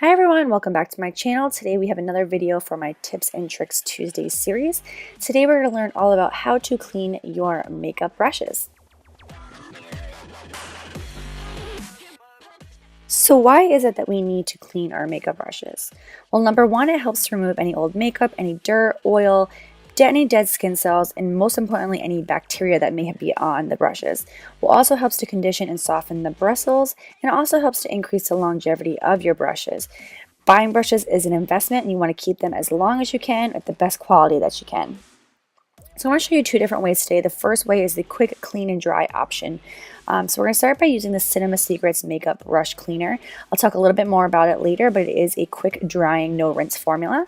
Hi everyone, welcome back to my channel. Today we have another video for my Tips and Tricks Tuesday series. Today we're going to learn all about how to clean your makeup brushes. So why is it that we need to clean our makeup brushes? Well, number one, it helps to remove any old makeup, any dirt, oil, any dead skin cells, and most importantly, any bacteria that may be on the brushes. It also helps to condition and soften the bristles, and also helps to increase the longevity of your brushes. Buying brushes is an investment, and you want to keep them as long as you can at the best quality that you can. So I want to show you two different ways today. The first way is the quick clean and dry option. So we're going to start by using the Cinema Secrets Makeup Brush Cleaner. I'll talk a little bit more about it later, but it is a quick drying, no rinse formula.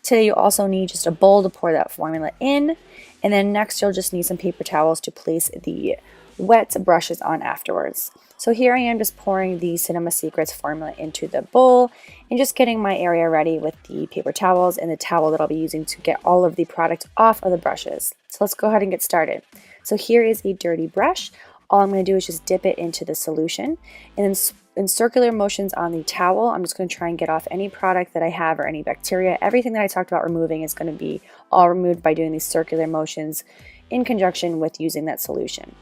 Today you also need just a bowl to pour that formula in, and then next you'll just need some paper towels to place the wet brushes on afterwards. So here I am just pouring the Cinema Secrets formula into the bowl and just getting my area ready with the paper towels and the towel that I'll be using to get all of the product off of the brushes. So let's go ahead and get started. So here is a dirty brush. All I'm going to do is just dip it into the solution, and then in circular motions on the towel, I'm just going to try and get off any product that I have or any bacteria. Everything that I talked about removing is going to be all removed by doing these circular motions in conjunction with using that solution.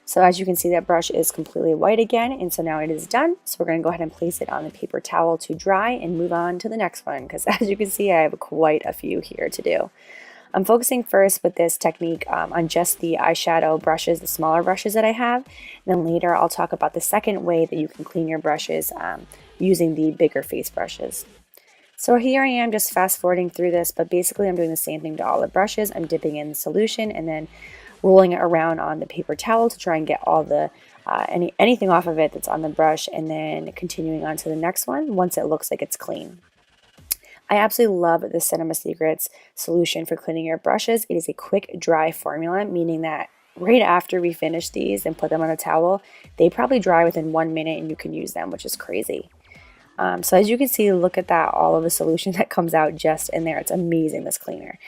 So as you can see, that brush is completely white again, and so now it is done. So we're going to go ahead and place it on the paper towel to dry and move on to the next one, because as you can see, I have quite a few here to do. I'm focusing first with this technique on just the eyeshadow brushes, the smaller brushes that I have. And then later I'll talk about the second way that you can clean your brushes using the bigger face brushes. So here I am just fast forwarding through this, but basically I'm doing the same thing to all the brushes. I'm dipping in the solution and then rolling it around on the paper towel to try and get all the anything off of it that's on the brush, and then continuing on to the next one once it looks like it's clean. I absolutely love the Cinema Secrets solution for cleaning your brushes. It is a quick dry formula, meaning that right after we finish these and put them on a towel, they probably dry within 1 minute and you can use them, which is crazy. So as you can see, look at that, all of the solution that comes out just in there. It's amazing, this cleaner.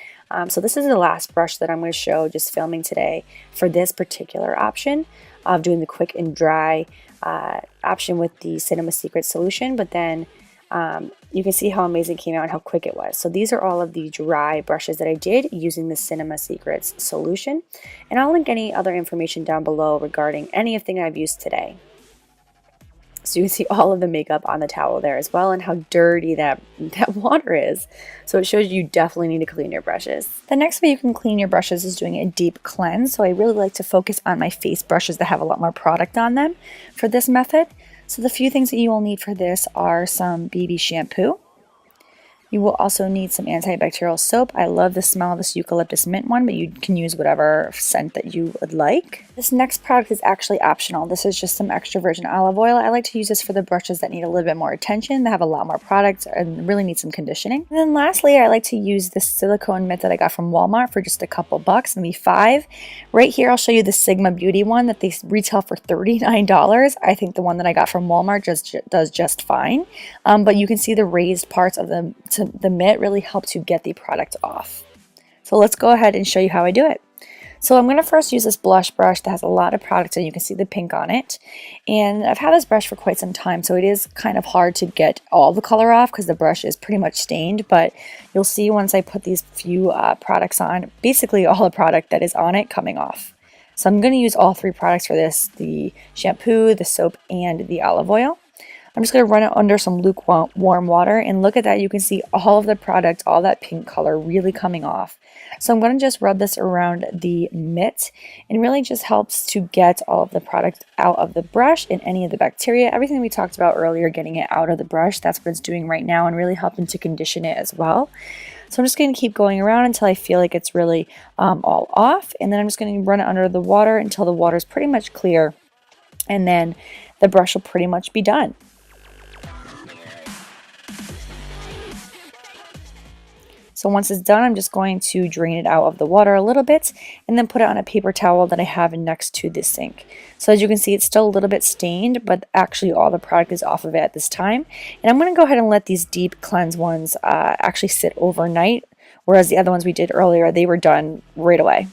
So this is the last brush that I'm going to show just filming today for this particular option of doing the quick and dry option with the Cinema Secrets solution, but then you can see how amazing it came out and how quick it was. So these are all of the dry brushes that I did using the Cinema Secrets solution. And I'll link any other information down below regarding anything I've used today. So you can see all of the makeup on the towel there as well, and how dirty that water is. So it shows you definitely need to clean your brushes. The next way you can clean your brushes is doing a deep cleanse. So I really like to focus on my face brushes that have a lot more product on them for this method. So the few things that you will need for this are some BB shampoo. You will also need some antibacterial soap. I love the smell of this eucalyptus mint one, but you can use whatever scent that you would like. This next product is actually optional. This is just some extra virgin olive oil. I like to use this for the brushes that need a little bit more attention, that have a lot more product, and really need some conditioning. And then lastly, I like to use this silicone mitt that I got from Walmart for just a couple bucks, maybe $5. Right here, I'll show you the Sigma Beauty one that they retail for $39. I think the one that I got from Walmart does just fine. But you can see the raised parts of the mitt really help to get the product off. So let's go ahead and show you how I do it. So I'm going to first use this blush brush that has a lot of product, and you can see the pink on it. And I've had this brush for quite some time, so it is kind of hard to get all the color off because the brush is pretty much stained, but you'll see once I put these few products on, basically all the product that is on it coming off. So I'm going to use all three products for this, the shampoo, the soap, and the olive oil. I'm just going to run it under some lukewarm water, and look at that, you can see all of the product, all that pink color really coming off. So I'm going to just rub this around the mitt, and really just helps to get all of the product out of the brush and any of the bacteria, everything we talked about earlier, getting it out of the brush. That's what it's doing right now, and really helping to condition it as well. So I'm just going to keep going around until I feel like it's really all off, and then I'm just going to run it under the water until the water is pretty much clear, and then the brush will pretty much be done. So once it's done, I'm just going to drain it out of the water a little bit and then put it on a paper towel that I have next to the sink. So as you can see, it's still a little bit stained, but actually all the product is off of it at this time. And I'm going to go ahead and let these deep cleanse ones actually sit overnight, whereas the other ones we did earlier, they were done right away.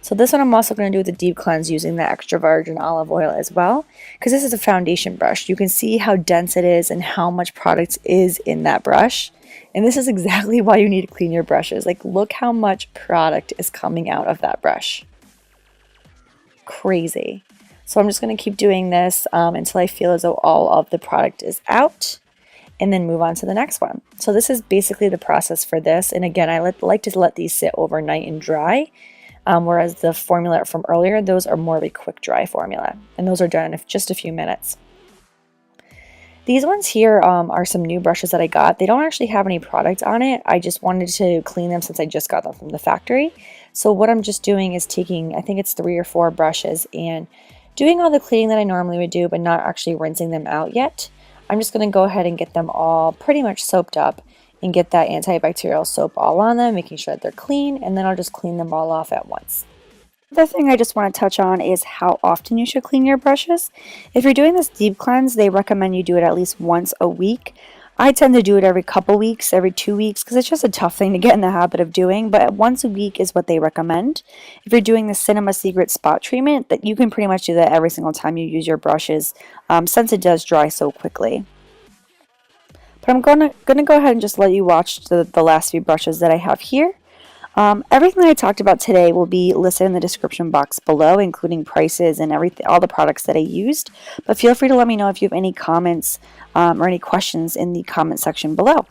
So this one I'm also going to do with a deep cleanse using the extra virgin olive oil as well, because this is a foundation brush. You can see how dense it is and how much product is in that brush. And this is exactly why you need to clean your brushes. Like, look how much product is coming out of that brush. Crazy. So I'm just going to keep doing this until I feel as though all of the product is out, and then move on to the next one. So this is basically the process for this. And again, I like to let these sit overnight and dry. Whereas the formula from earlier, those are more of a quick dry formula, and those are done in just a few minutes. These ones here are some new brushes that I got. They don't actually have any product on it. I just wanted to clean them since I just got them from the factory. So what I'm just doing is taking, I think it's 3 or 4 brushes, and doing all the cleaning that I normally would do, but not actually rinsing them out yet. I'm just going to go ahead and get them all pretty much soaped up and get that antibacterial soap all on them, making sure that they're clean, and then I'll just clean them all off at once. The thing I just want to touch on is how often you should clean your brushes. If you're doing this deep cleanse, they recommend you do it at least once a week. I tend to do it every couple weeks, every 2 weeks, because it's just a tough thing to get in the habit of doing, but once a week is what they recommend. If you're doing the Cinema Secret spot treatment, that you can pretty much do that every single time you use your brushes, since it does dry so quickly. But I'm gonna go ahead and just let you watch the last few brushes that I have here. Everything that I talked about today will be listed in the description box below, including prices and everything, all the products that I used. But feel free to let me know if you have any comments or any questions in the comment section below.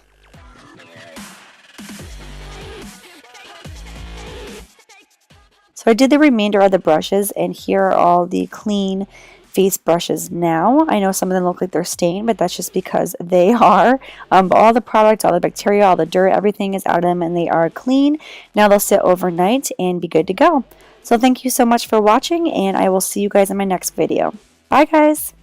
So I did the remainder of the brushes, and here are all the clean face brushes now. I know some of them look like they're stained, but that's just because they are. But all the product, all the bacteria, all the dirt, everything is out of them, and they are clean. Now they'll sit overnight and be good to go. So thank you so much for watching, and I will see you guys in my next video. Bye guys!